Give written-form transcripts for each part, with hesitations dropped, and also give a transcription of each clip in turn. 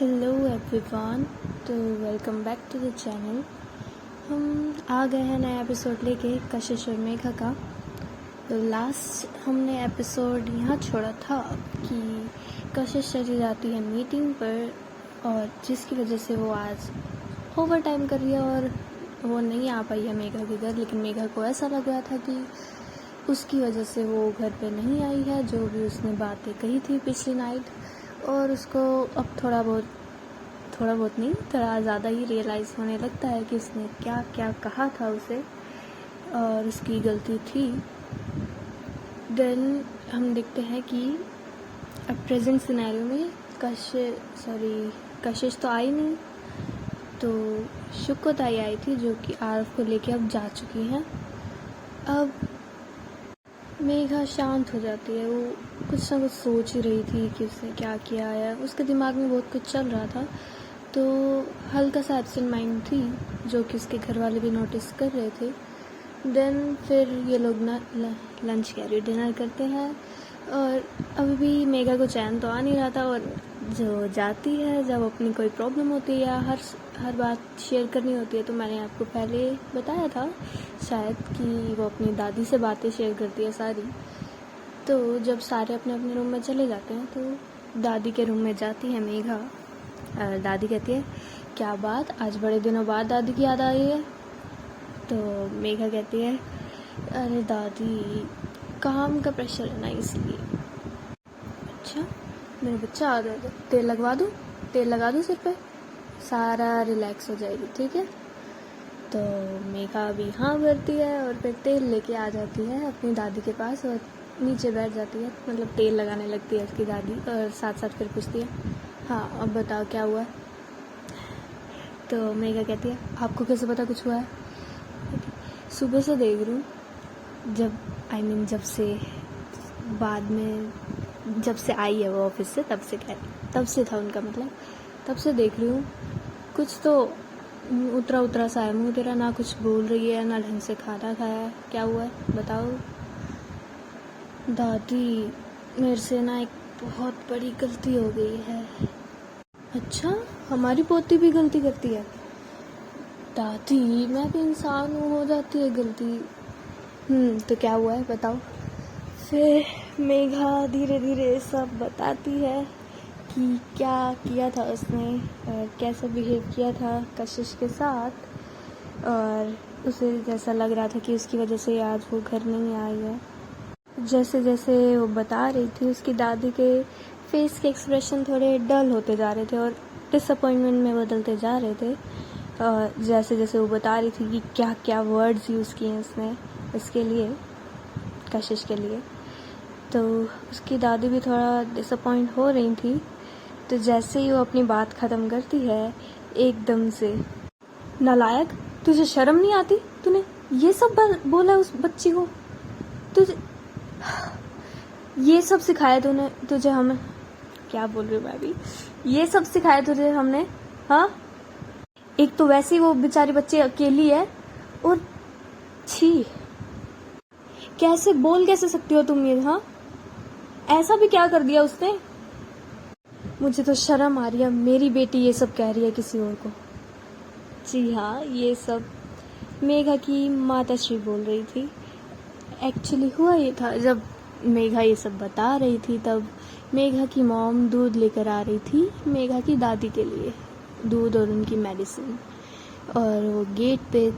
Hello everyone, तो welcome back to the channel. हम आ गए हैं नया एपिसोड लेके कशिश और मेघा का। तो लास्ट हमने एपिसोड यहाँ छोड़ा था कि कशिश चली जाती है मीटिंग पर, और जिसकी वजह से वो आज ओवर टाइम कर रही है और वो नहीं आ पाई है मेघा के घर। लेकिन मेघा को ऐसा लग रहा था कि उसकी वजह से वो घर पे नहीं आई है, जो भी उसने बातें कही थी पिछली नाइट, और उसको अब थोड़ा बहुत नहीं, थोड़ा ज़्यादा ही रियलाइज़ होने लगता है कि उसने क्या क्या कहा था उसे और उसकी गलती थी। देन हम देखते हैं कि अब प्रेजेंट सिनेरियो में कशिश तो आई नहीं, तो शुक्कोताई आई थी, जो कि आरव को लेके अब जा चुकी हैं। अब मेघा शांत हो जाती है। वो कुछ ना कुछ सोच ही रही थी कि उसने क्या किया है। उसके दिमाग में बहुत कुछ चल रहा था, तो हल्का सा एब्सेंट माइंड थी, जो कि उसके घर वाले भी नोटिस कर रहे थे। देन फिर ये लोग ना लंच कैरी डिनर करते हैं, और अभी भी मेघा को चैन तो आ नहीं रहा था। और जो जाती है, जब अपनी कोई प्रॉब्लम होती है या हर बात शेयर करनी होती है, तो मैंने आपको पहले बताया था शायद कि वो अपनी दादी से बातें शेयर करती है सारी। तो जब सारे अपने अपने रूम में चले जाते हैं, तो दादी के रूम में जाती है मेघा। दादी कहती है, क्या बात, आज बड़े दिनों बाद दादी की याद आ रही है? तो मेघा कहती है, अरे दादी, काम का प्रेशर है ना, इसलिए। अच्छा, मेरे बच्चा आ गया, तेल लगा दूँ सिर पे, सारा रिलैक्स हो जाएगी, ठीक है? तो मेघा भी हाँ करती है और फिर तेल लेके आ जाती है अपनी दादी के पास और नीचे बैठ जाती है। मतलब तेल लगाने लगती है उसकी दादी, और साथ साथ फिर पूछती है, हाँ अब बताओ क्या हुआ? तो मेघा कहती है, आपको कैसे पता कुछ हुआ है? सुबह से देख रही हूँ, जब से आई है वो ऑफिस से, तब से था उनका मतलब, तब से देख रही हूँ कुछ तो उतरा सा है मुँह तेरा, ना कुछ बोल रही है, ना ढंग से खाना खाया। क्या हुआ है बताओ? दादी, मेरे से ना एक बहुत बड़ी गलती हो गई है। अच्छा, हमारी पोती भी गलती करती है? दादी, मैं भी इंसान हूँ, हो जाती है गलती। तो क्या हुआ है बताओ? फिर मेघा धीरे धीरे सब बताती है कि क्या किया था उसने और कैसे बिहेव किया था कशिश के साथ, और उसे जैसा लग रहा था कि उसकी वजह से आज वो घर नहीं आई है। जैसे जैसे वो बता रही थी, उसकी दादी के फेस के एक्सप्रेशन थोड़े डल होते जा रहे थे और डिसअपॉइंटमेंट में बदलते जा रहे थे। और जैसे जैसे वो बता रही थी कि क्या क्या वर्ड्स यूज़ किए उसने इसके लिए, कशिश के लिए, तो उसकी दादी भी थोड़ा डिसअपॉइंट हो रही थी। तो जैसे ही वो अपनी बात ख़त्म करती है, एकदम से, नालायक, तुझे शर्म नहीं आती? तूने ये सब बोला उस बच्ची को? तुझे ये सब सिखाया तुझे हमें? क्या बोल रही हूँ मैं अभी? ये सब सिखाया तुझे हमने? हाँ, एक तो वैसे ही वो बेचारी बच्ची अकेली है, और छी, कैसे सकती हो तुम ये? हाँ, ऐसा भी क्या कर दिया उसने? मुझे तो शर्म आ रही है, मेरी बेटी ये सब कह रही है किसी और को। जी हाँ, ये सब मेघा की माताश्री बोल रही थी। एक्चुअली हुआ ये था, जब मेघा ये सब बता रही थी, तब मेघा की मॉम दूध लेकर आ रही थी मेघा की दादी के लिए, दूध और उनकी मेडिसिन, और वो गेट पे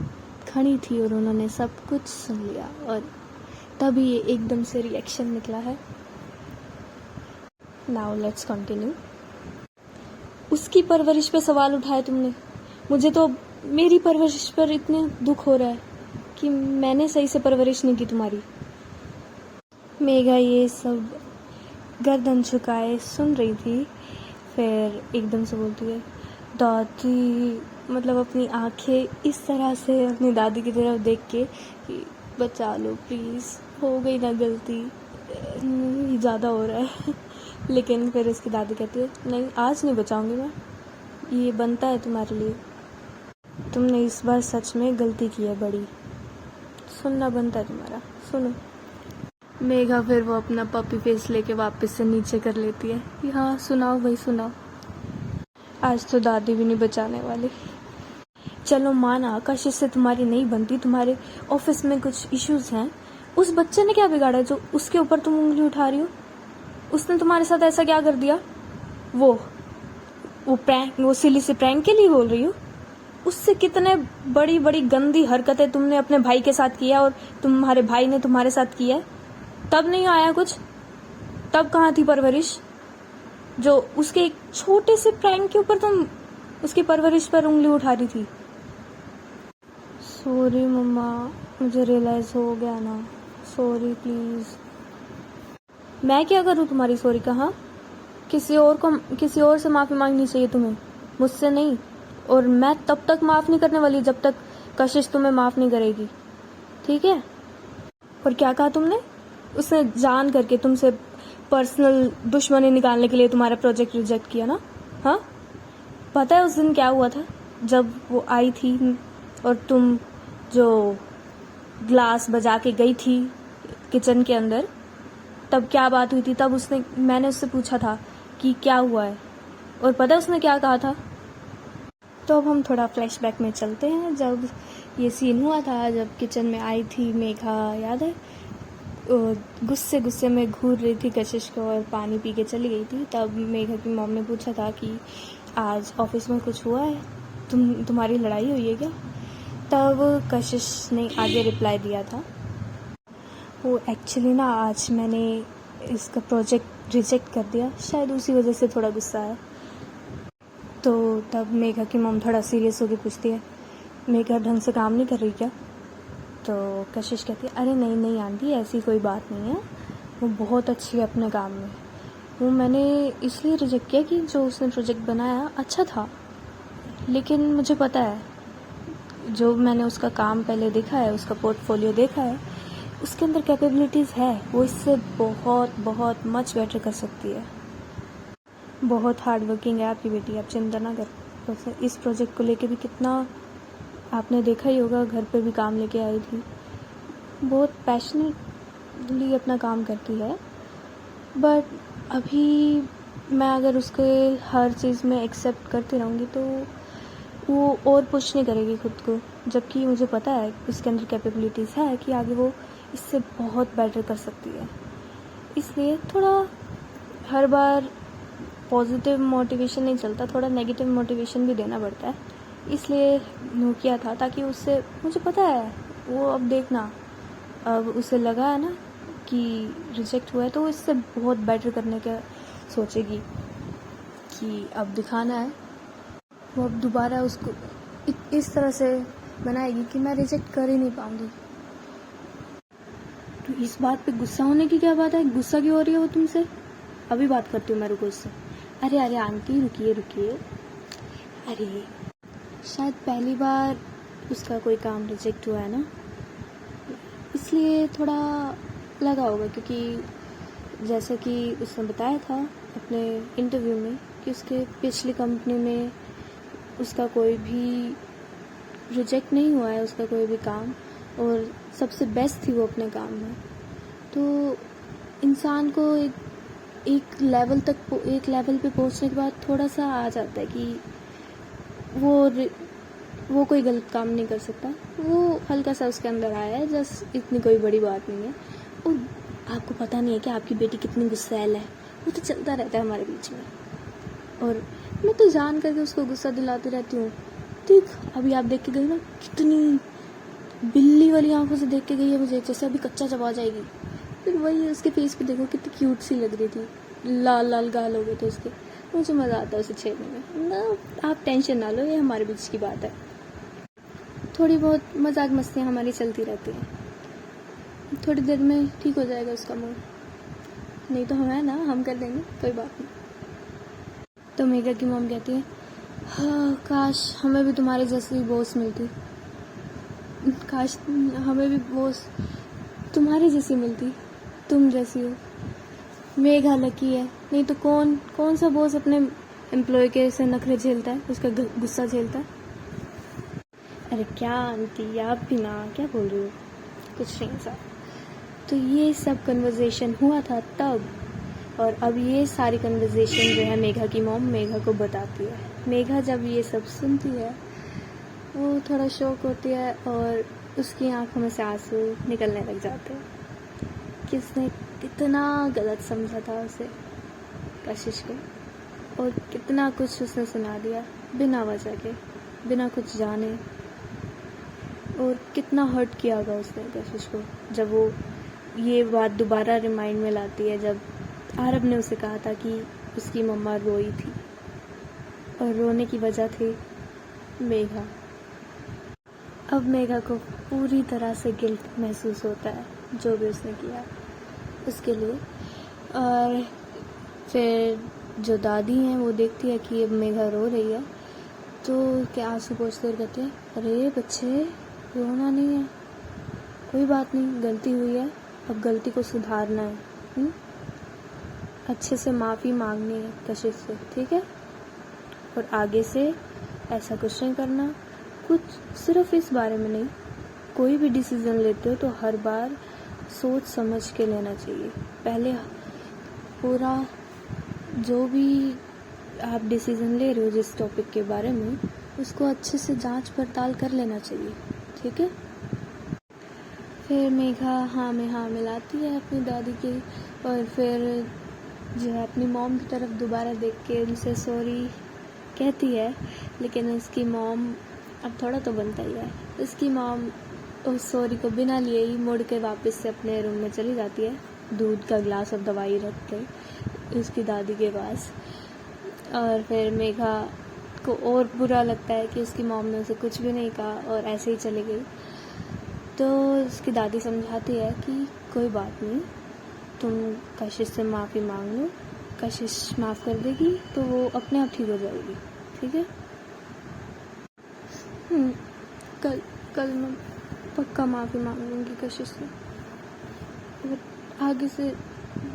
खड़ी थी और उन्होंने सब कुछ सुन लिया, और तभी ये एकदम से रिएक्शन निकला है। Now let's continue. उसकी परवरिश पे सवाल उठाए तुमने। मुझे तो मेरी परवरिश पर इतने दुख हो रहा है कि मैंने सही से परवरिश नहीं की तुम्हारी। मेघा ये सब गर्दन झुकाए सुन रही थी, फिर एकदम से बोलती है, दादी, मतलब अपनी आंखें इस तरह से अपनी दादी की तरफ देख के कि बचा लो प्लीज़, हो गई ना गलती, ज़्यादा हो रहा है। लेकिन फिर उसकी दादी कहती है, नहीं, आज नहीं बचाऊंगी मैं, ये बनता है तुम्हारे लिए, तुमने इस बार सच में गलती की है बड़ी, सुनना बनता है तुम्हारा, सुनो। मेघा फिर वो अपना पपी फेस लेके वापस से नीचे कर लेती है कि हाँ सुनाओ भाई सुनाओ। आज तो दादी भी नहीं बचाने वाली। चलो माना कशिश से तुम्हारी नहीं बनती, तुम्हारे ऑफिस में कुछ इश्यूज हैं, उस बच्चे ने क्या बिगाड़ा जो उसके ऊपर तुम उंगली उठा रही हो? उसने तुम्हारे साथ ऐसा क्या कर दिया? वो सिली से प्रैंक के लिए बोल रही हो? उससे कितने बड़ी बड़ी गंदी हरकतें तुमने अपने भाई के साथ किया और तुम्हारे भाई ने तुम्हारे साथ किया है, तब नहीं आया कुछ? तब कहाँ थी परवरिश? जो उसके एक छोटे से प्रैंक के ऊपर तुम उसकी परवरिश पर उंगली उठा रही थी। सॉरी मम्मा, मुझे रियलाइज हो गया ना, सॉरी प्लीज। मैं क्या करूँ तुम्हारी सॉरी का? हाँ, किसी और से माफी मांगनी चाहिए तुम्हें, मुझसे नहीं। और मैं तब तक माफ नहीं करने वाली जब तक कशिश तुम्हें माफ नहीं करेगी, ठीक है? और क्या कहा तुमने? उसने जान करके तुमसे पर्सनल दुश्मनी निकालने के लिए तुम्हारा प्रोजेक्ट रिजेक्ट किया ना? हाँ, पता है उस दिन क्या हुआ था? जब वो आई थी और तुम जो ग्लास बजा के गई थी किचन के अंदर, तब क्या बात हुई थी? तब मैंने उससे पूछा था कि क्या हुआ है, और पता है उसने क्या कहा था? तो अब हम थोड़ा फ्लैशबैक में चलते हैं, जब ये सीन हुआ था, जब किचन में आई थी मेघा, याद है? गुस्से गुस्से में घूर रही थी कशिश को और पानी पी के चली गई थी। तब मेघा की मॉम ने पूछा था कि आज ऑफिस में कुछ हुआ है, तुम्हारी लड़ाई हुई है क्या? तब कशिश ने आगे रिप्लाई दिया था, वो एक्चुअली ना आज मैंने इसका प्रोजेक्ट रिजेक्ट कर दिया, शायद उसी वजह से थोड़ा गुस्सा है। तो तब मेघा की मॉम थोड़ा सीरियस होकर पूछती है, मेघा ढंग से काम नहीं कर रही क्या? तो कशिश कहती है, अरे नहीं नहीं आंटी, ऐसी कोई बात नहीं है, वो बहुत अच्छी है अपने काम में। वो मैंने इसलिए रिजेक्ट किया कि जो उसने प्रोजेक्ट बनाया अच्छा था, लेकिन मुझे पता है जो मैंने उसका काम पहले देखा है, उसका पोर्टफोलियो देखा है, उसके अंदर कैपेबिलिटीज़ है, वो इससे बहुत बहुत मच बेटर कर सकती है। बहुत हार्ड वर्किंग है आपकी बेटी, आप चिंता ना कर। इस प्रोजेक्ट को लेके भी कितना आपने देखा ही होगा, घर पे भी काम लेके आई थी, बहुत पैशनेटली अपना काम करती है। बट अभी मैं अगर उसके हर चीज़ में एक्सेप्ट करती रहूँगी तो वो और पुश नहीं करेगी खुद को, जबकि मुझे पता है उसके अंदर कैपेबिलिटीज़ है कि आगे वो इससे बहुत बेटर कर सकती है। इसलिए थोड़ा हर बार पॉजिटिव मोटिवेशन नहीं चलता, थोड़ा नेगेटिव मोटिवेशन भी देना पड़ता है। इसलिए नो किया था, ताकि उससे, मुझे पता है वो, अब देखना, अब उसे लगा है ना कि रिजेक्ट हुआ है, तो वो इससे बहुत बेटर करने का सोचेगी कि अब दिखाना है। वो अब दोबारा उसको इस तरह से बनाएगी कि मैं रिजेक्ट कर ही नहीं पाऊँगी। तो इस बात पे गुस्सा होने की क्या बात है? गुस्सा क्यों हो रही है वो तुमसे? अभी बात करती हूँ मैं, रुको उससे। अरे अरे आंटी रुकिए। अरे शायद पहली बार उसका कोई काम रिजेक्ट हुआ है ना, इसलिए थोड़ा लगा होगा, क्योंकि जैसा कि उसने बताया था अपने इंटरव्यू में कि उसके पिछली कंपनी में उसका कोई भी रिजेक्ट नहीं हुआ है, उसका कोई भी काम, और सबसे बेस्ट थी वो अपने काम में। तो इंसान को एक लेवल पे पहुंचने के बाद थोड़ा सा आ जाता है कि वो कोई गलत काम नहीं कर सकता, वो हल्का सा उसके अंदर आया है, जस्ट इतनी कोई बड़ी बात नहीं है। और आपको पता नहीं है कि आपकी बेटी कितनी गुस्सैल है, वो तो चलता रहता है हमारे बीच में, और मैं तो जान करके उसको गुस्सा दिलाती रहती हूँ। देख अभी आप देख के गई ना, कितनी बिल्ली वाली आंखों से देख के गई है मुझे, जैसे अभी कच्चा चबा जाएगी। फिर वही उसके फेस पे देखो कितनी क्यूट सी लग रही थी, लाल लाल गाल हो गए थे उसके, मुझे मज़ा आता है उसे छेड़ने में ना। आप टेंशन ना लो, ये हमारे बीच की बात है, थोड़ी बहुत मजाक मस्तियाँ हमारी चलती रहती हैं, थोड़ी देर में ठीक हो जाएगा उसका मूड, नहीं तो हम है ना, हम कर देंगे, कोई बात नहीं। तो मेघा की मॉम कहती है, हाँ काश हमें भी तुम्हारे जैसी बॉस मिलती, काश हमें भी बॉस तुम्हारी जैसी मिलती, तुम जैसी हो। मेघा लकी है, नहीं तो कौन सा बॉस अपने एम्प्लॉय के से नखरे झेलता है, उसका गुस्सा झेलता है। अरे क्या आंटी आप भी ना, क्या बोल रही हो? कुछ नहीं सर। तो ये सब कन्वर्सेशन हुआ था तब और अब ये सारी कन्वर्सेशन जो है मेघा की मॉम मेघा को बताती है। मेघा जब ये सब सुनती है वो थोड़ा शॉक होती है और उसकी आंखों में से आंसू निकलने लग जाते हैं कि उसने कितना गलत समझा था उसे, कशिश को, और कितना कुछ उसने सुना दिया बिना वजह के, बिना कुछ जाने, और कितना हर्ट किया होगा उसने कशिश को जब वो ये बात दोबारा रिमाइंड में लाती है, जब आरव ने उसे कहा था कि उसकी मम्मा रोई थी और रोने की वजह थी मेघा। अब मेघा को पूरी तरह से गिल्ट महसूस होता है जो भी उसने किया उसके लिए। और फिर जो दादी हैं वो देखती है कि अब मेघा रो रही है तो उसके आंसू पोंछते हुए कहते हैं, अरे बच्चे रोना नहीं है, कोई बात नहीं, गलती हुई है, अब गलती को सुधारना है, अच्छे से माफ़ी मांगनी है कशिश से, ठीक है, और आगे से ऐसा कुछ नहीं करना। कुछ सिर्फ इस बारे में नहीं, कोई भी डिसीज़न लेते हो तो हर बार सोच समझ के लेना चाहिए। पहले पूरा जो भी आप डिसीज़न ले रहे हो जिस टॉपिक के बारे में, उसको अच्छे से जांच पड़ताल कर लेना चाहिए, ठीक है। फिर मेघा हाँ में हाँ मिलाती है अपनी दादी के, और फिर जो है अपनी मॉम की तरफ दोबारा देख के उनसे सॉरी कहती है। लेकिन उसकी मॉम, अब थोड़ा तो बनता ही है, उसकी मॉम उस सॉरी को बिना लिए ही मुड़ के वापस से अपने रूम में चली जाती है, दूध का गिलास और दवाई रख के उसकी दादी के पास। और फिर मेघा को और बुरा लगता है कि उसकी मॉम ने उसे कुछ भी नहीं कहा और ऐसे ही चली गई। तो उसकी दादी समझाती है कि कोई बात नहीं, तुम कशिश से माफ़ी मांग लो, कशिश माफ़ कर देगी तो वो अपने आप ठीक हो जाएगी, ठीक है। कल मैं पक्का माफ़ी मांग लूँगी कशिश से, और आगे से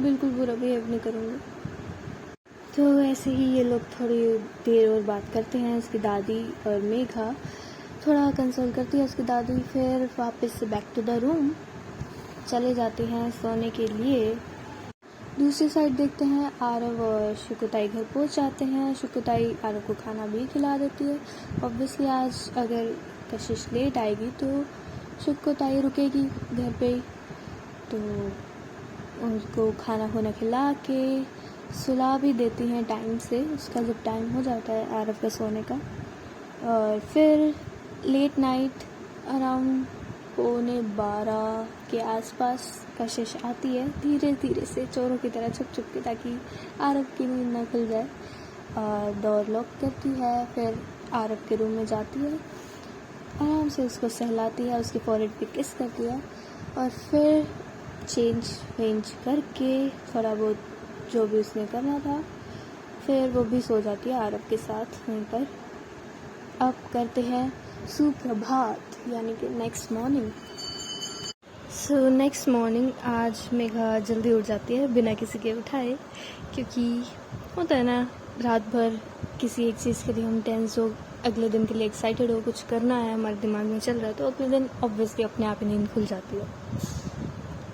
बिल्कुल बुरा बिहेव नहीं करूँगी। तो ऐसे ही ये लोग थोड़ी देर और बात करते हैं, उसकी दादी और मेघा थोड़ा कंसोल करती है उसकी दादी। फिर वापस से बैक टू द रूम चले जाते हैं सोने के लिए। दूसरी साइड देखते हैं आरव और शुकुताई घर पहुंच जाते हैं। शुकुताई आरव को खाना भी खिला देती है। ऑब्वियसली आज अगर कशिश लेट आएगी तो शुकुताई रुकेगी घर पे, तो उसको खाना खुना खिला के सुला भी देती हैं टाइम से, उसका जब टाइम हो जाता है आरव का सोने का। और फिर लेट नाइट अराउंड 11:15 के आसपास कशिश आती है, धीरे धीरे से चोरों की तरह छुप छुप के, ताकि आरव की नींद ना खुल जाए। और डोर लॉक करती है, फिर आरव के रूम में जाती है, आराम से उसको सहलाती है, उसके फॉरहेड पे किस करती है, और फिर चेंज वेंज करके थोड़ा बहुत जो भी उसने करना था, फिर वो भी सो जाती है आरव के साथ वहीं पर। अब करते हैं सुप्रभात, यानी कि next morning. So next morning आज मेघा जल्दी उठ जाती है बिना किसी के उठाए, क्योंकि होता है ना, रात भर किसी एक चीज़ के लिए हम टेंस हो, अगले दिन के लिए एक्साइटेड हो, कुछ करना है हमारे दिमाग में चल रहा है, तो अगले दिन ऑब्वियसली अपने आप ही नींद खुल जाती है।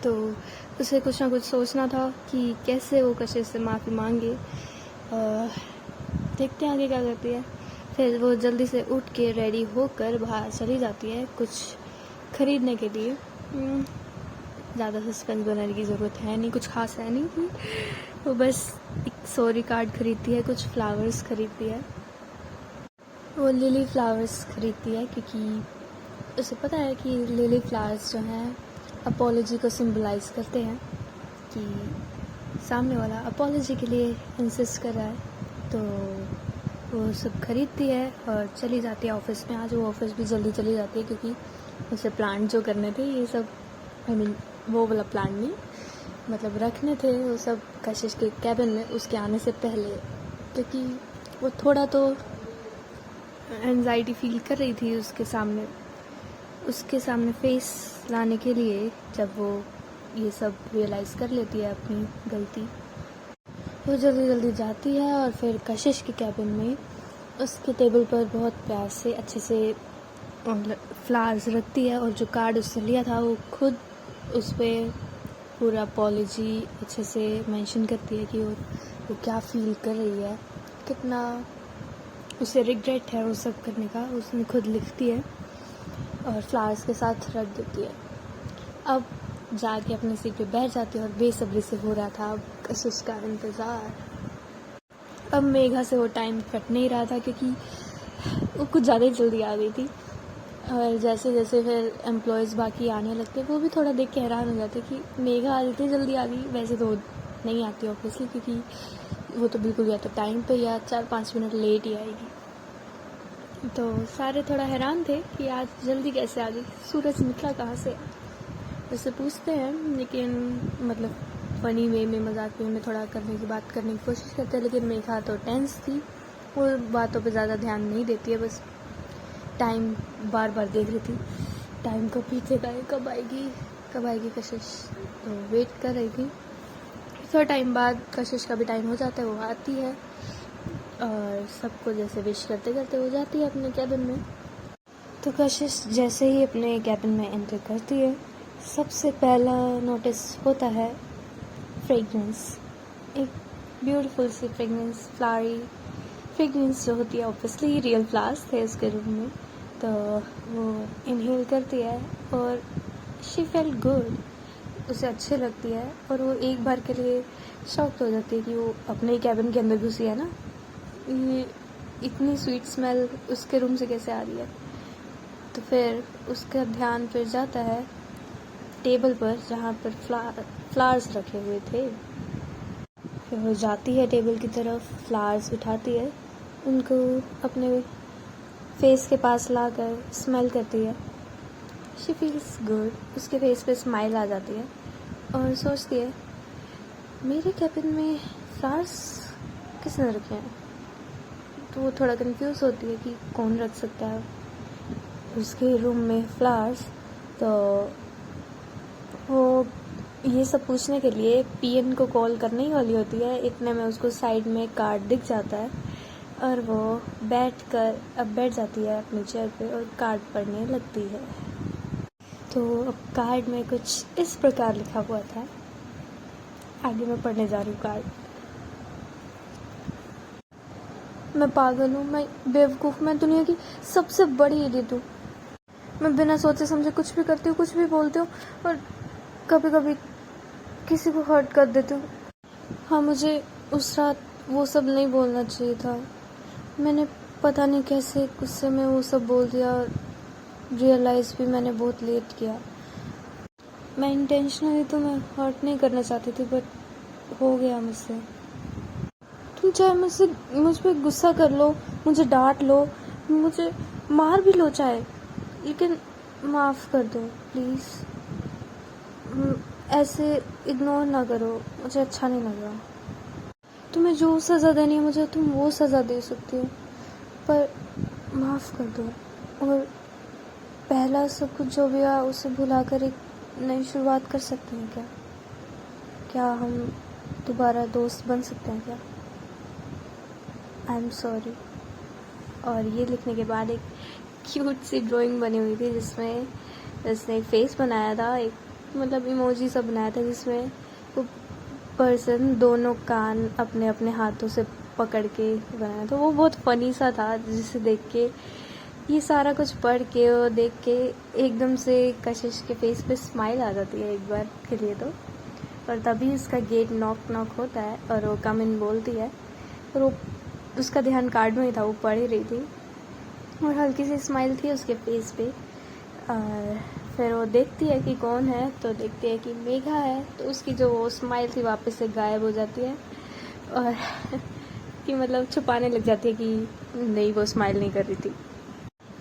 तो उसे कुछ ना कुछ सोचना था कि कैसे वो कशिश से माफ़ी मांगे। देखते हैं आगे क्या करती है। फिर वो जल्दी से उठ के रेडी होकर बाहर चली जाती है कुछ ख़रीदने के लिए। ज़्यादा सस्पेंस बनाने की ज़रूरत है नहीं, कुछ खास है नहीं, वो बस एक सॉरी कार्ड खरीदती है, कुछ फ्लावर्स खरीदती है। वो लिली फ्लावर्स खरीदती है क्योंकि उसे पता है कि लिली फ्लावर्स जो हैं अपॉलॉजी को सिंबलाइज करते हैं, कि सामने वाला अपॉलॉजी के लिए इंसिस्ट कर रहा है। तो वो सब खरीदती है और चली जाती है ऑफिस में। आज वो ऑफिस भी जल्दी चली जाती है क्योंकि उसे प्लांट जो करने थे ये सब, आई मीन वो वाला प्लांट नहीं, मतलब रखने थे वो सब कशिश के कैबिन में उसके आने से पहले, क्योंकि वो थोड़ा तो एंजाइटी फील कर रही थी उसके सामने फेस लाने के लिए। जब वो ये सब रियलाइज़ कर लेती है अपनी गलती, वो जल्दी जल्दी जाती है और फिर कशिश के कैबिन में उसके टेबल पर बहुत प्यार से अच्छे से फ्लावर्स रखती है, और जो कार्ड उससे लिया था वो खुद उस पर पूरा अपॉलॉजी अच्छे से मेंशन करती है कि वो क्या फील कर रही है, कितना उसे रिग्रेट है वो सब करने का, उसने खुद लिखती है और फ्लावर्स के साथ रख देती है। अब जाके अपनी सीट पे बैठ जाती है और बेसब्री से हो रहा था अब कशिश का इंतज़ार। अब मेघा से वो टाइम कट नहीं रहा था क्योंकि वो कुछ ज़्यादा ही जल्दी आ गई थी। और जैसे जैसे फिर एम्प्लॉयज़ बाकी आने लगते वो भी थोड़ा देख के हैरान हो जाते कि मेघा इतनी जल्दी आ गई। वैसे तो नहीं आती ऑब्वियसली, क्योंकि वो तो बिल्कुल या तो टाइम पे या 4-5 मिनट लेट ही आएगी। तो सारे थोड़ा हैरान थे कि आज जल्दी कैसे आ गई, सूरज निकला कहाँ से। उससे पूछते हैं, लेकिन मतलब फ़नी वे में, मजाक वे में थोड़ा करने की बात करने की कोशिश करते हैं। लेकिन मेघा तो टेंस थी, वो बातों पे ज़्यादा ध्यान नहीं देती है, बस टाइम बार बार देख रही थी, टाइम को पीछे का कब आएगी कशिश। तो वेट कर रही थी। थोड़ा टाइम बाद कशिश का भी टाइम हो जाता है, वो आती है और सबको जैसे विश करते करते हो जाती है अपने कैबिन में। तो कशिश जैसे ही अपने कैबिन में एंटर करती है, सबसे पहला नोटिस होता है फ्रेगरेंस। एक ब्यूटीफुल सी फ्रेगरेंस, फ्लावरी फ्रेगरेंस जो होती है, ऑब्वियसली रियल फ्लावर्स थे उसके रूम में। तो वो इनहेल करती है और शी फेल्ट गुड, उसे अच्छी लगती है। और वो एक बार के लिए शॉक्ड हो जाती है कि वो अपने ही कैबिन के अंदर घुसी है ना, ये इतनी स्वीट स्मेल उसके रूम से कैसे आ रही है। तो फिर उसका ध्यान फिर जाता है टेबल पर जहाँ पर फ्लावर्स रखे हुए थे। फिर वो जाती है टेबल की तरफ, फ्लावर्स उठाती है, उनको अपने फेस के पास लाकर स्मेल करती है। शी फील्स गुड, उसके फेस पे स्माइल आ जाती है और सोचती है मेरे कैबिन में फ्लावर्स किसने रखे हैं। तो वो थोड़ा कंफ्यूज होती है कि कौन रख सकता है उसके रूम में फ्लावर्स। तो वो ये सब पूछने के लिए पीएन को कॉल करने ही वाली होती है, इतने में उसको साइड में कार्ड दिख जाता है और वो बैठ जाती है अपनी चेयर पे और कार्ड पढ़ने लगती है। तो अब कार्ड में कुछ इस प्रकार लिखा हुआ था, आगे मैं पढ़ने जा रही हूँ कार्ड। मैं पागल हूँ, मैं बेवकूफ़, मैं दुनिया की सबसे बड़ी इडियट हूँ। मैं बिना सोचे समझे कुछ भी करती हूँ, कुछ भी बोलती हूँ और कभी कभी किसी को हर्ट कर देती हूँ। हाँ, मुझे उस रात वो सब नहीं बोलना चाहिए था। मैंने पता नहीं कैसे गुस्से में वो सब बोल दिया और रियलाइज़ भी मैंने बहुत लेट किया। मैं इंटेंशनली तुम्हें हर्ट नहीं करना चाहती थी, बट हो गया मुझसे। तुम चाहे मुझ पर गुस्सा कर लो, मुझे डांट लो, मुझे मार भी लो चाहे, लेकिन माफ़ कर दो प्लीज़। ऐसे इग्नोर ना करो, मुझे अच्छा नहीं लग रहा। तुम्हें जो सज़ा देनी है मुझे, तुम वो सज़ा दे सकती हो, पर माफ़ कर दो। और पहला सब कुछ जो भी हुआ उसे भुलाकर एक नई शुरुआत कर सकते हैं क्या? क्या हम दोबारा दोस्त बन सकते हैं क्या? I am sorry. और ये लिखने के बाद एक क्यूट सी ड्राइंग बनी हुई थी जिसमें उसने एक फेस बनाया था, एक मतलब इमोजी सा बनाया था जिसमें वो पर्सन दोनों कान अपने अपने हाथों से पकड़ के बनाया था। वो बहुत फ़नी सा था, जिसे देख के, ये सारा कुछ पढ़ के और देख के एकदम से कशिश के फेस पे स्माइल आ जाती है एक बार के लिए तो। और तभी उसका गेट नॉक होता है और वो कम इन बोलती है और वो उसका ध्यान कार्ड में ही था, वो पढ़ ही रही थी और हल्की सी स्माइल थी उसके फेस पे। और फिर वो देखती है कि कौन है, तो देखती है कि मेघा है, तो उसकी जो वो स्माइल थी वापस से गायब हो जाती है और कि मतलब छुपाने लग जाती है कि नहीं, वो स्माइल नहीं कर रही थी।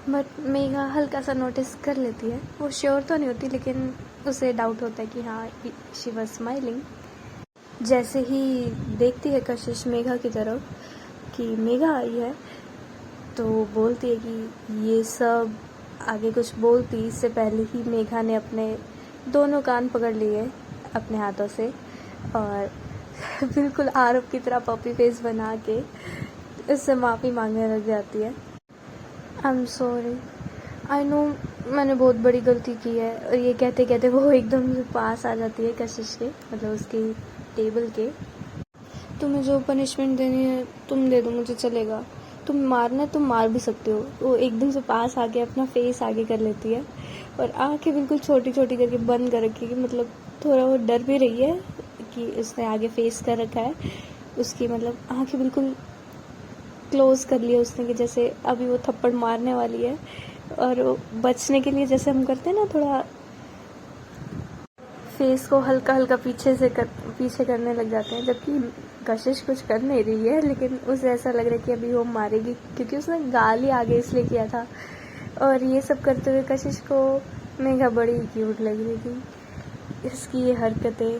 बट मेघा हल्का सा नोटिस कर लेती है, वो श्योर तो नहीं होती लेकिन उसे डाउट होता है कि हाँ, शी वाज स्माइलिंग। जैसे ही देखती है कशिश मेघा की तरफ कि मेघा आई है, तो बोलती है कि ये सब आगे कुछ बोलती इससे पहले ही मेघा ने अपने दोनों कान पकड़ लिए अपने हाथों से और बिल्कुल आरव की तरह पपी फेस बना के उससे माफ़ी मांगने लग जाती है। I am sorry, I know मैंने बहुत बड़ी गलती की है। और ये कहते कहते वो एकदम से पास आ जाती है कशिश के, मतलब उसकी टेबल के। तुम्हें जो पनिशमेंट देनी है तुम दे दो, मुझे चलेगा। तुम मारना है तुम मार भी सकते हो। वो एकदम से पास आके अपना फेस आगे कर लेती है और आंखें बिल्कुल छोटी छोटी करके बंद कर रखी है, मतलब थोड़ा वो डर भी रही है कि उसने आगे फेस कर रखा है। उसकी मतलब आंखें बिल्कुल क्लोज कर लिया उसने कि जैसे अभी वो थप्पड़ मारने वाली है। और वो बचने के लिए जैसे हम करते हैं ना, थोड़ा फेस को हल्का हल्का पीछे करने लग जाते हैं, जबकि कशिश कुछ कर नहीं रही है, लेकिन उसे ऐसा लग रहा है कि अभी वो मारेगी, क्योंकि उसने गाल ही आगे इसलिए किया था। और ये सब करते हुए कशिश को मेघा बड़ी क्यूट लग रही थी। इसकी ये हरकतें,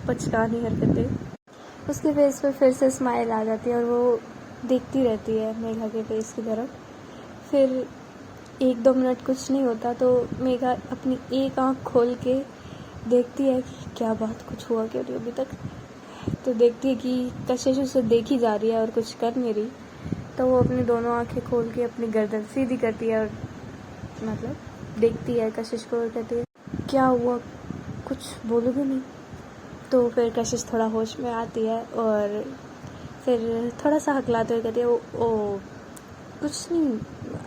बचकानी हरकतें। उसके फेस पे फिर से स्माइल आ जाती है और वो देखती रहती है मेघा के फेस की तरफ। फिर 1-2 मिनट कुछ नहीं होता तो मेघा अपनी एक आंख खोल के देखती है कि क्या बात, कुछ हुआ क्यों नहीं अभी तक। तो देखती है कि कशिश उसे देखी जा रही है और कुछ कर नहीं रही। तो वो अपनी दोनों आंखें खोल के अपनी गर्दन सीधी करती है और मतलब देखती है कशिश को और कहती है, क्या हुआ, कुछ बोलोगे नहीं? तो फिर कशिश थोड़ा होश में आती है और फिर थोड़ा सा हकलाते हुए कहती है, ओ कुछ नहीं,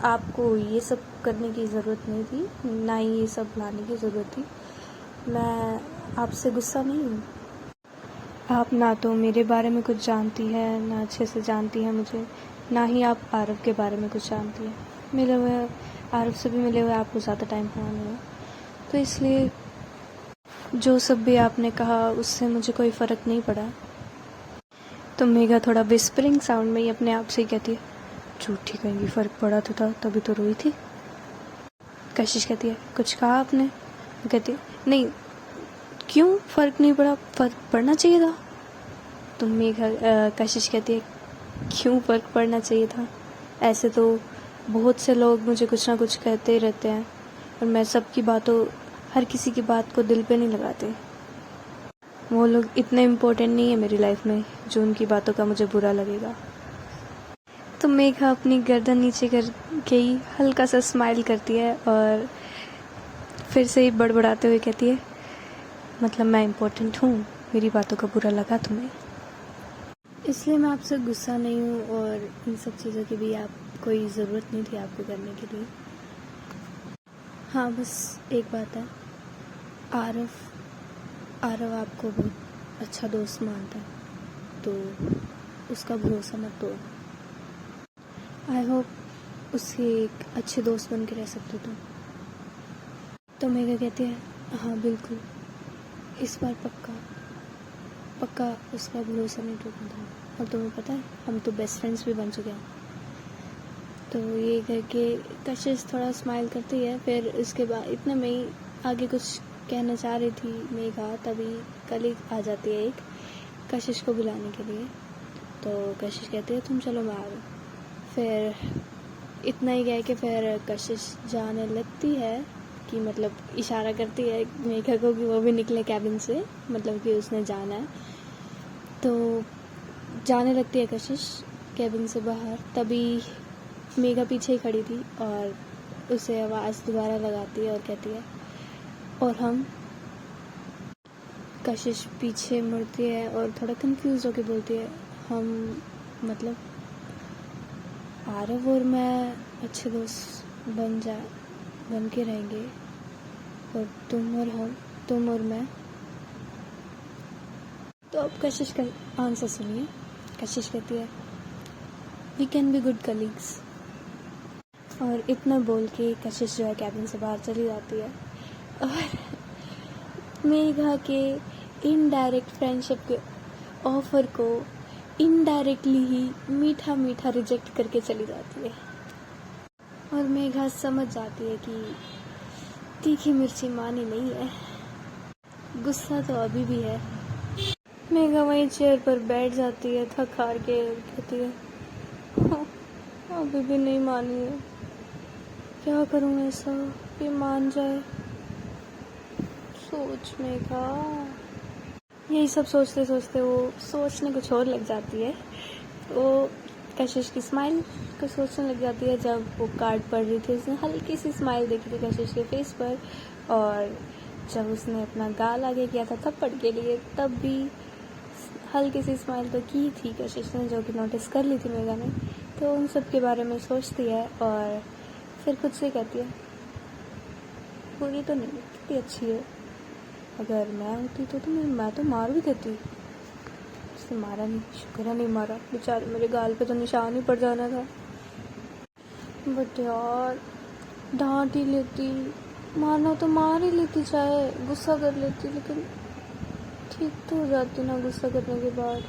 आपको ये सब करने की ज़रूरत नहीं थी, ना ही ये सब लाने की ज़रूरत थी। मैं आपसे गुस्सा नहीं हूँ। आप ना तो मेरे बारे में कुछ जानती है, ना अच्छे से जानती है मुझे, ना ही आप आरव के बारे में कुछ जानती है। मिले हुए आरव से भी मिले हुए आपको ज़्यादा टाइम हुआ नहीं है, तो इसलिए जो सब भी आपने कहा उससे मुझे कोई फ़र्क नहीं पड़ा। तो मेघा थोड़ा विस्परिंग साउंड में ही अपने आप से ही कहती है, झूठी कहेंगी, फ़र्क पड़ा तो था, तभी तो रोई थी। कशिश कहती है, कुछ कहा आपने? कहती है, नहीं, क्यों फ़र्क नहीं पड़ा, फ़र्क पड़ना चाहिए था। तो मेघा कशिश कहती है, क्यों फ़र्क पड़ना चाहिए था? ऐसे तो बहुत से लोग मुझे कुछ ना कुछ कहते ही रहते हैं और मैं सबकी बातों, हर किसी की बात को दिल पे नहीं लगाते। वो लोग इतने इम्पोर्टेंट नहीं है मेरी लाइफ में जो उनकी बातों का मुझे बुरा लगेगा। तो मेघा अपनी गर्दन नीचे करके ही हल्का सा स्माइल करती है और फिर से ही बड़बड़ाते हुए कहती है, मतलब मैं इम्पोर्टेंट हूँ, मेरी बातों का बुरा लगा तुम्हें, इसलिए मैं आपसे गुस्सा नहीं हूँ और इन सब चीज़ों की भी आप कोई ज़रूरत नहीं थी आपको करने के लिए। हाँ, बस एक बात है, आरव आपको बहुत अच्छा दोस्त मानता है, तो उसका भरोसा मत तोड़ो। आई होप उसके एक अच्छे दोस्त बन के रह सकते तुम। तो मेघा कहती है, हाँ बिल्कुल, इस बार पक्का उसका भरोसा नहीं टूटना था। और तुम्हें पता है, हम तो बेस्ट फ्रेंड्स भी बन चुके हैं। तो ये करके कशिश थोड़ा स्माइल करती है। फिर उसके बाद इतने में ही आगे कुछ कहना चाह रही थी मेघा, तभी कलीग आ जाती है एक कशिश को बुलाने के लिए। तो कशिश कहती है, तुम चलो मैं आ रही हूँ। फिर इतना ही कह के फिर कशिश जाने लगती है कि मतलब इशारा करती है मेघा को कि वो भी निकले कैबिन से, मतलब कि उसने जाना है। तो जाने लगती है कशिश कैबिन से बाहर। तभी मेघा पीछे ही खड़ी थी और उसे आवाज़ दोबारा लगाती है और कहती है, और हम। कशिश पीछे मुड़ती है और थोड़ा कंफ्यूज होकर बोलती है, हम मतलब आरव और मैं अच्छे दोस्त बन के रहेंगे, और तुम और मैं। तो अब कशिश का आंसर सुनिए। कशिश कहती है, we can be good colleagues. और इतना बोल के कशिश जो है कैबिन से बाहर चली जाती है और मेघा के इनडायरेक्ट फ्रेंडशिप के ऑफ़र को इनडायरेक्टली ही मीठा मीठा रिजेक्ट करके चली जाती है। और मेघा समझ जाती है कि तीखी मिर्ची मानी नहीं है, गुस्सा तो अभी भी है। मेघा वहीं चेयर पर बैठ जाती है थक हार के और कहती है, हाँ, अभी भी नहीं मानी है, क्या करूँ ऐसा कि मान जाए। सोच मेघा। यही सब सोचते सोचते वो सोचने कुछ और लग जाती है। वो कशिश की स्माइल कुछ सोचने लग जाती है। जब वो कार्ड पढ़ रही थी उसने हल्की सी स्माइल देखी थी कशिश के फेस पर, और जब उसने अपना गाल आगे किया था थप्पड़ के लिए तब भी हल्की सी स्माइल तो की थी कशिश ने, जो कि नोटिस कर ली थी मेघा ने। तो उन सब के बारे में सोचती है और फिर खुद से कहती है बुरी तो नहीं, कितनी अच्छी है, अगर मैं होती तो मैं तो मार भी देती। उसने मारा नहीं, शुक्र है नहीं मारा, बेचारे मेरे गाल पे तो निशान ही पड़ जाना था। बट यार डांट ही लेती, मारना तो मार ही लेती, चाहे गुस्सा कर लेती, लेकिन ठीक तो हो जाती ना गुस्सा करने के बाद।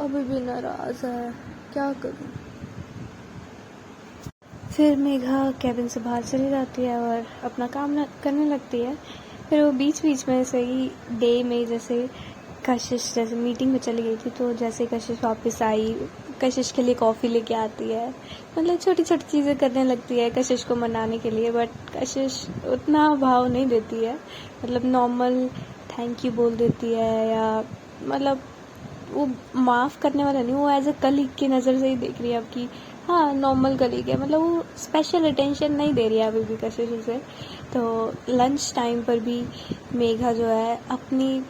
अभी भी नाराज़ है, क्या करूं। फिर मेघा कैबिन से बाहर चली जाती है और अपना काम करने लगती है। फिर वो बीच बीच में से ही डे में जैसे कशिश जैसे मीटिंग में चली गई थी, तो जैसे कशिश वापस आई कशिश के लिए कॉफ़ी लेके आती है। मतलब छोटी छोटी चीज़ें करने लगती है कशिश को मनाने के लिए, बट कशिश उतना भाव नहीं देती है। मतलब नॉर्मल थैंक यू बोल देती है, या मतलब वो माफ़ करने वाला नहीं, वो एज अ कलीग की नज़र से ही देख रही है अब कि हाँ नॉर्मल कलीग है। मतलब वो स्पेशल अटेंशन नहीं दे रही है अभी भी कशिश उसे। तो लंच टाइम पर भी मेघा जो है अपनी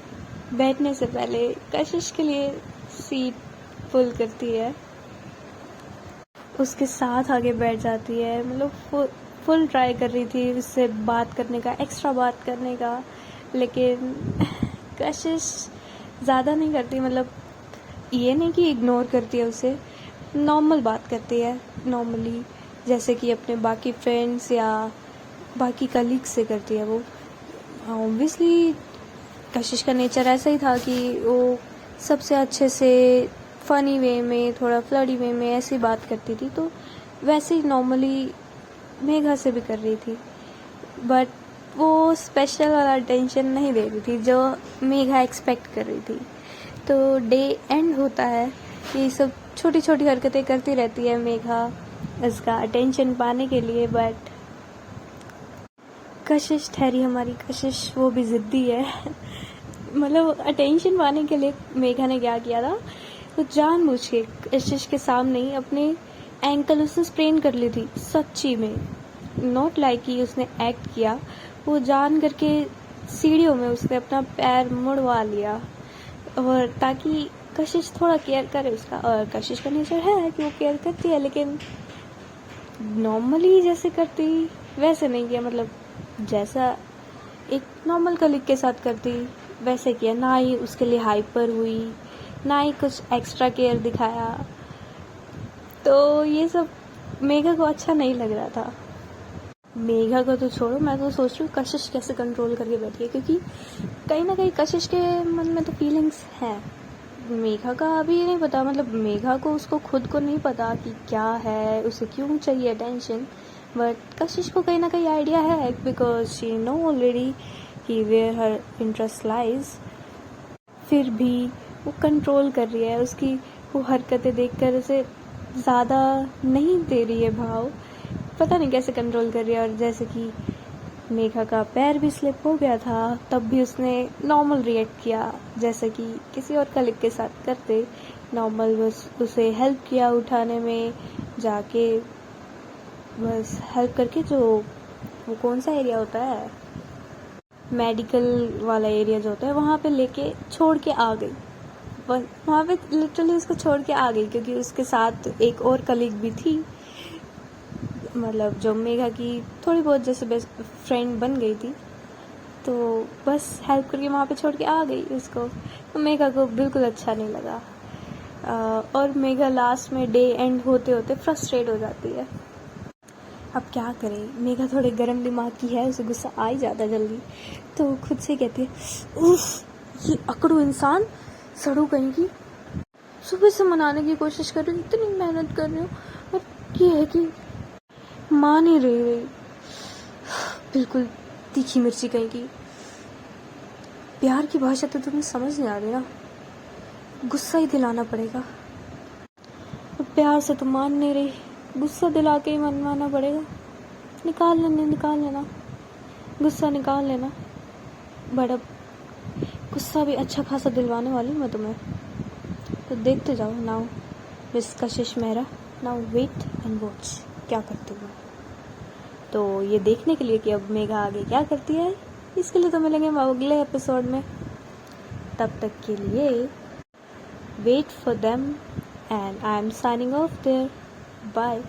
बैठने से पहले कशिश के लिए सीट पुल करती है, उसके साथ आगे बैठ जाती है। मतलब फुल ट्राई कर रही थी उससे बात करने का, एक्स्ट्रा बात करने का, लेकिन कशिश ज़्यादा नहीं करती। मतलब ये नहीं कि इग्नोर करती है उसे, नॉर्मल बात करती है, नॉर्मली जैसे कि अपने बाकी फ्रेंड्स या बाकी कलीग से करती है। वो ऑब्वियसली कशिश का नेचर ऐसा ही था कि वो सबसे अच्छे से फ़नी वे में, थोड़ा फ्लर्टी वे में ऐसी बात करती थी, तो वैसे ही नॉर्मली मेघा से भी कर रही थी। बट वो स्पेशल वाला अटेंशन नहीं दे रही थी जो मेघा एक्सपेक्ट कर रही थी। तो डे एंड होता है, ये सब छोटी छोटी हरकतें करती रहती है मेघा इसका अटेंशन पाने के लिए। बट कशिश ठहरी हमारी कशिश, वो भी ज़िद्दी है। मतलब अटेंशन पाने के लिए मेघा ने क्या किया था, तो जानबूझ के कशिश के सामने ही अपने एंकल उसने स्प्रेन कर ली थी, सच्ची में, नॉट लाइक कि उसने एक्ट किया। वो जान करके सीढ़ियों में उसने अपना पैर मुड़वा लिया, और ताकि कशिश थोड़ा केयर करे उसका। और कशिश का नेचर है कि वो केयर करती है, लेकिन नॉर्मली जैसे करती वैसे नहीं किया। मतलब जैसा एक नॉर्मल कलीग के साथ करती वैसे किया, ना ही उसके लिए हाइपर हुई, ना ही कुछ एक्स्ट्रा केयर दिखाया। तो ये सब मेघा को अच्छा नहीं लग रहा था। मेघा को तो छोड़ो, मैं तो सोच रही हूँ कशिश कैसे कंट्रोल करके बैठी है, क्योंकि कहीं ना कहीं कशिश के मन में तो फीलिंग्स हैं। मेघा का अभी नहीं पता, मतलब मेघा को उसको खुद को नहीं पता कि क्या है, उसे क्यों चाहिए अटेंशन। बट कशिश को कहीं ना कहीं आइडिया है, बिकॉज शी नो ऑलरेडी कि वेयर हर इंटरेस्ट लाइज। फिर भी वो कंट्रोल कर रही है, उसकी वो हरकतें देखकर उसे ज़्यादा नहीं दे रही है भाव, पता नहीं कैसे कंट्रोल कर रही है। और जैसे कि मेघा का पैर भी स्लिप हो गया था, तब भी उसने नॉर्मल रिएक्ट किया, जैसे कि किसी और कलीग के साथ करते नॉर्मल। बस उसे हेल्प किया उठाने में, जाके बस हेल्प करके, जो वो कौन सा एरिया होता है, मेडिकल वाला एरिया जो होता है, वहाँ पे लेके छोड़ के आ गई। बस वहाँ पे लिटरली उसको छोड़ के आ गई, क्योंकि उसके साथ एक और कलीग भी थी, मतलब जो मेघा की थोड़ी बहुत जैसे बेस्ट फ्रेंड बन गई थी। तो बस हेल्प करके वहाँ पे छोड़ के आ गई उसको। तो मेघा को बिल्कुल अच्छा नहीं लगा, और मेघा लास्ट में डे एंड होते होते फ्रस्ट्रेट हो जाती है। अब क्या करें, मेघा थोड़े गर्म दिमाग की है, उसे गुस्सा आ ही जाता है जल्दी। तो खुद से कहती है उफ ये अकड़ू इंसान, सड़ू कहीं की, सुबह से मनाने की कोशिश कर रही हूँ, इतनी मेहनत कर रही हूँ, और ये है कि मान ही रही, बिल्कुल तीखी मिर्ची कहीं की। प्यार की भाषा तो तुम्हें समझ नहीं आ रही ना, गुस्सा ही दिलाना पड़ेगा। प्यार से तो मान नहीं रही, गुस्सा दिला के ही मनवाना पड़ेगा। निकाल लेना गुस्सा निकाल लेना। बट अब गुस्सा भी अच्छा खासा दिलवाने वाली हूँ मैं तुम्हें, तो देखते जाओ now miss Kashish Mehra. Now wait and watch क्या करती हूँ। तो ये देखने के लिए कि अब मेघा आगे क्या करती है, इसके लिए तो मिलेंगे हम अगले एपिसोड में। तब तक के लिए wait for them and I am signing off there. Bye.